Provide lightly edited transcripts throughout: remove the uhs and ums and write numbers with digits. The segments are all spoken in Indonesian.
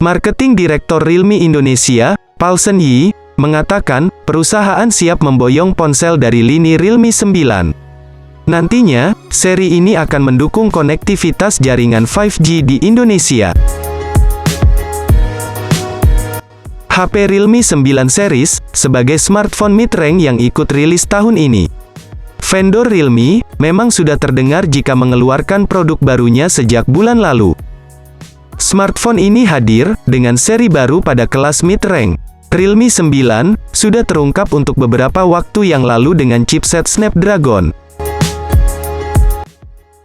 Marketing Direktur Realme Indonesia, Paulsen Yi, mengatakan, perusahaan siap memboyong ponsel dari lini Realme 9. Nantinya, seri ini akan mendukung konektivitas jaringan 5G di Indonesia. HP Realme 9 series, sebagai smartphone mid-range yang ikut rilis tahun ini. Vendor Realme, memang sudah terdengar jika mengeluarkan produk barunya sejak bulan lalu. Smartphone ini hadir, dengan seri baru pada kelas mid-range. Realme 9, sudah terungkap untuk beberapa waktu yang lalu dengan chipset Snapdragon.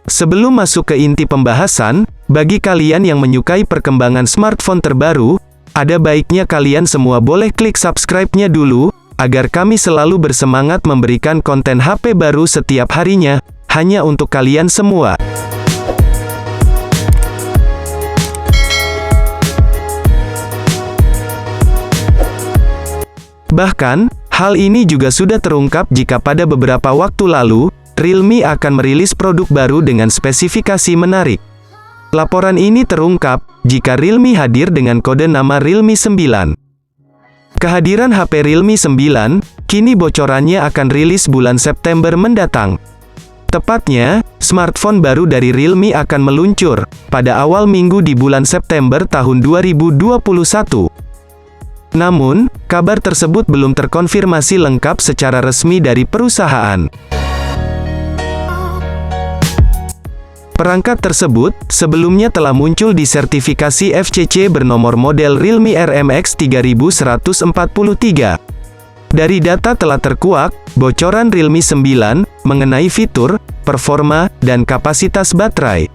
Sebelum masuk ke inti pembahasan, bagi kalian yang menyukai perkembangan smartphone terbaru, ada baiknya kalian semua boleh klik subscribe-nya dulu, agar kami selalu bersemangat memberikan konten HP baru setiap harinya, hanya untuk kalian semua. Bahkan, hal ini juga sudah terungkap jika pada beberapa waktu lalu, Realme akan merilis produk baru dengan spesifikasi menarik. Laporan ini terungkap, jika Realme hadir dengan kode nama Realme 9. Kehadiran HP Realme 9, kini bocorannya akan rilis bulan September mendatang. Tepatnya, smartphone baru dari Realme akan meluncur, pada awal minggu di bulan September tahun 2021. Namun, kabar tersebut belum terkonfirmasi lengkap secara resmi dari perusahaan. Perangkat tersebut, sebelumnya telah muncul di sertifikasi FCC bernomor model Realme RMX 3143. Dari data telah terkuak, bocoran Realme 9, mengenai fitur, performa, dan kapasitas baterai.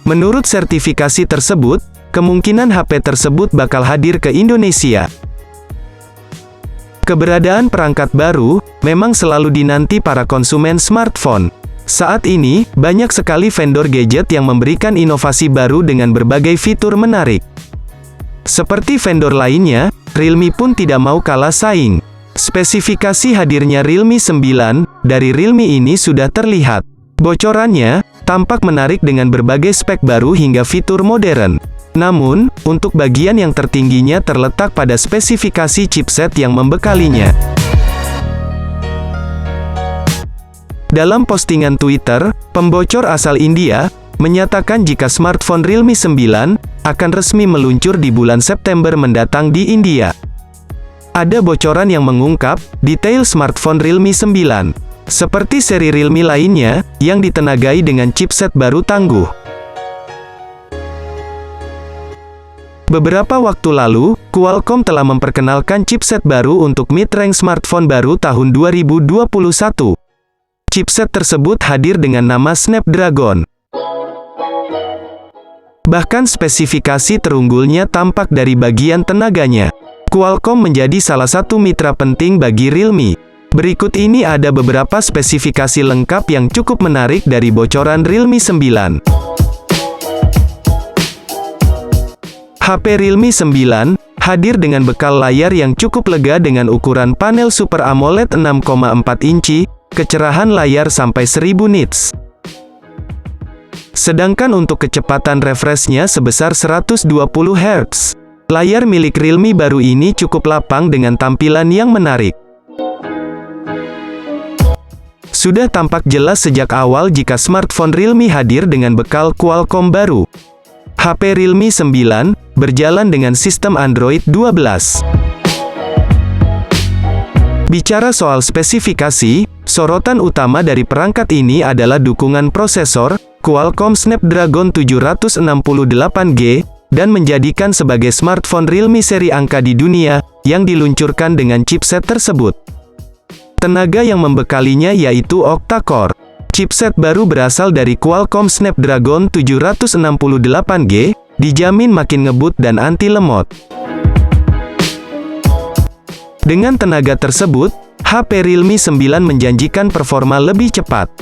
Menurut sertifikasi tersebut, kemungkinan HP tersebut bakal hadir ke Indonesia. Keberadaan perangkat baru, memang selalu dinanti para konsumen smartphone. Saat ini, banyak sekali vendor gadget yang memberikan inovasi baru dengan berbagai fitur menarik. Seperti vendor lainnya, Realme pun tidak mau kalah saing. Spesifikasi hadirnya Realme 9, dari Realme ini sudah terlihat. Bocorannya, tampak menarik dengan berbagai spek baru hingga fitur modern. Namun, untuk bagian yang tertingginya terletak pada spesifikasi chipset yang membekalinya. Dalam postingan Twitter, pembocor asal India, menyatakan jika smartphone Realme 9, akan resmi meluncur di bulan September mendatang di India. Ada bocoran yang mengungkap, detail smartphone Realme 9. Seperti seri Realme lainnya, yang ditenagai dengan chipset baru tangguh. Beberapa waktu lalu, Qualcomm telah memperkenalkan chipset baru untuk mid-range smartphone baru tahun 2021. Chipset tersebut hadir dengan nama Snapdragon. Bahkan spesifikasi terunggulnya tampak dari bagian tenaganya. Qualcomm menjadi salah satu mitra penting bagi Realme. Berikut ini ada beberapa spesifikasi lengkap yang cukup menarik dari bocoran Realme 9. HP Realme 9 hadir dengan bekal layar yang cukup lega dengan ukuran panel Super AMOLED 6,4 inci, kecerahan layar sampai 1000 nits. Sedangkan untuk kecepatan refresh-nya sebesar 120 Hz. Layar milik Realme baru ini cukup lapang dengan tampilan yang menarik. Sudah tampak jelas sejak awal jika smartphone Realme hadir dengan bekal Qualcomm baru. HP Realme 9 berjalan dengan sistem Android 12. Bicara soal spesifikasi, sorotan utama dari perangkat ini adalah dukungan prosesor Qualcomm Snapdragon 768G, dan menjadikan sebagai smartphone Realme seri angka di dunia, yang diluncurkan dengan chipset tersebut. Tenaga yang membekalinya yaitu octa-core. Chipset baru berasal dari Qualcomm Snapdragon 768G, dijamin makin ngebut dan anti lemot. Dengan tenaga tersebut, HP Realme 9 menjanjikan performa lebih cepat.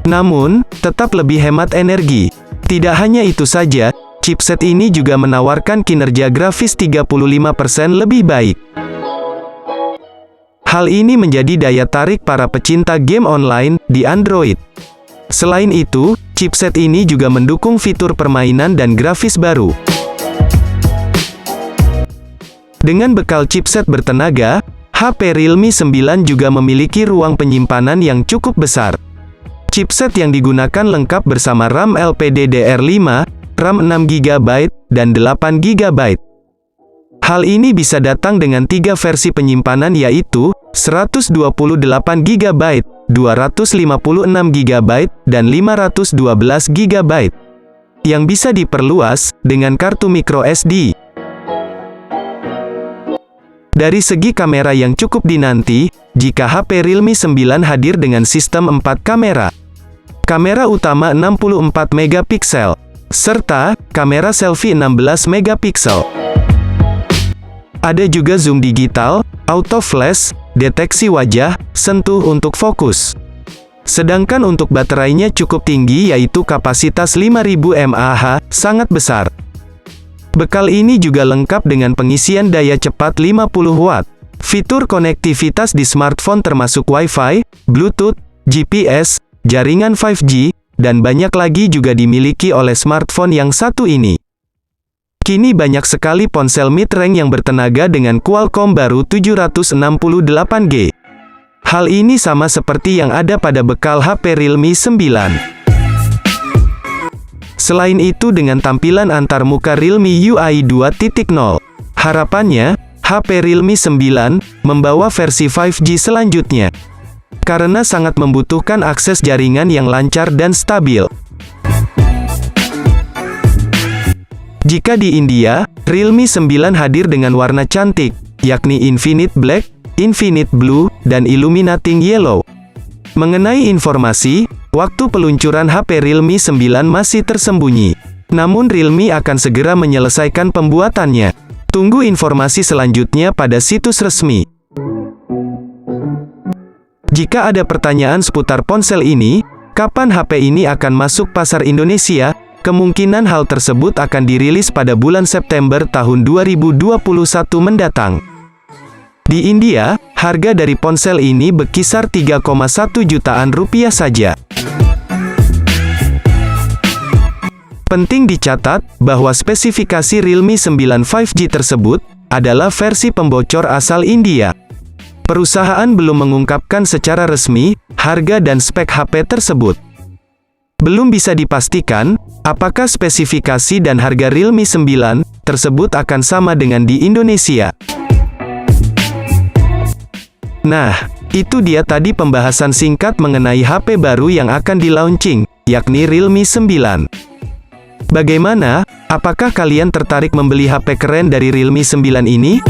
Namun, tetap lebih hemat energi. Tidak hanya itu saja, chipset ini juga menawarkan kinerja grafis 35% lebih baik. Hal ini menjadi daya tarik para pecinta game online di Android. Selain itu, chipset ini juga mendukung fitur permainan dan grafis baru. Dengan bekal chipset bertenaga, HP Realme 9 juga memiliki ruang penyimpanan yang cukup besar. Chipset yang digunakan lengkap bersama RAM LPDDR5, RAM 6GB, dan 8GB. Hal ini bisa datang dengan 3 versi penyimpanan yaitu 128GB, 256GB, dan 512GB, yang bisa diperluas dengan kartu microSD. Dari segi kamera yang cukup dinanti, jika HP Realme 9 hadir dengan sistem 4 kamera. Kamera utama 64 megapiksel, serta kamera selfie 16 megapiksel. Ada juga zoom digital, auto flash, deteksi wajah, sentuh untuk fokus. Sedangkan untuk baterainya cukup tinggi yaitu kapasitas 5000 mAh, sangat besar. Bekal ini juga lengkap dengan pengisian daya cepat 50 Watt. Fitur konektivitas di smartphone termasuk Wi-Fi, Bluetooth, GPS, jaringan 5G, dan banyak lagi juga dimiliki oleh smartphone yang satu ini. Kini banyak sekali ponsel mid-range yang bertenaga dengan Qualcomm baru 768G. Hal ini sama seperti yang ada pada bekal HP Realme 9. Selain itu dengan tampilan antarmuka Realme UI 2.0, harapannya, HP Realme 9 membawa versi 5G selanjutnya. Karena sangat membutuhkan akses jaringan yang lancar dan stabil. Jika di India, Realme 9 hadir dengan warna cantik, yakni Infinite Black, Infinite Blue, dan Illuminating Yellow. Mengenai informasi, waktu peluncuran HP Realme 9 masih tersembunyi. Namun Realme akan segera menyelesaikan pembuatannya. Tunggu informasi selanjutnya pada situs resmi. Jika ada pertanyaan seputar ponsel ini, kapan HP ini akan masuk pasar Indonesia? Kemungkinan hal tersebut akan dirilis pada bulan September tahun 2021 mendatang. Di India, harga dari ponsel ini berkisar 3,1 jutaan rupiah saja. Penting dicatat, bahwa spesifikasi Realme 9 5G tersebut, adalah versi pembocor asal India. Perusahaan belum mengungkapkan secara resmi, harga dan spek HP tersebut. Belum bisa dipastikan, apakah spesifikasi dan harga Realme 9 tersebut akan sama dengan di Indonesia. Nah, itu dia tadi pembahasan singkat mengenai HP baru yang akan di-launching, yakni Realme 9. Bagaimana? Apakah kalian tertarik membeli HP keren dari Realme 9 ini?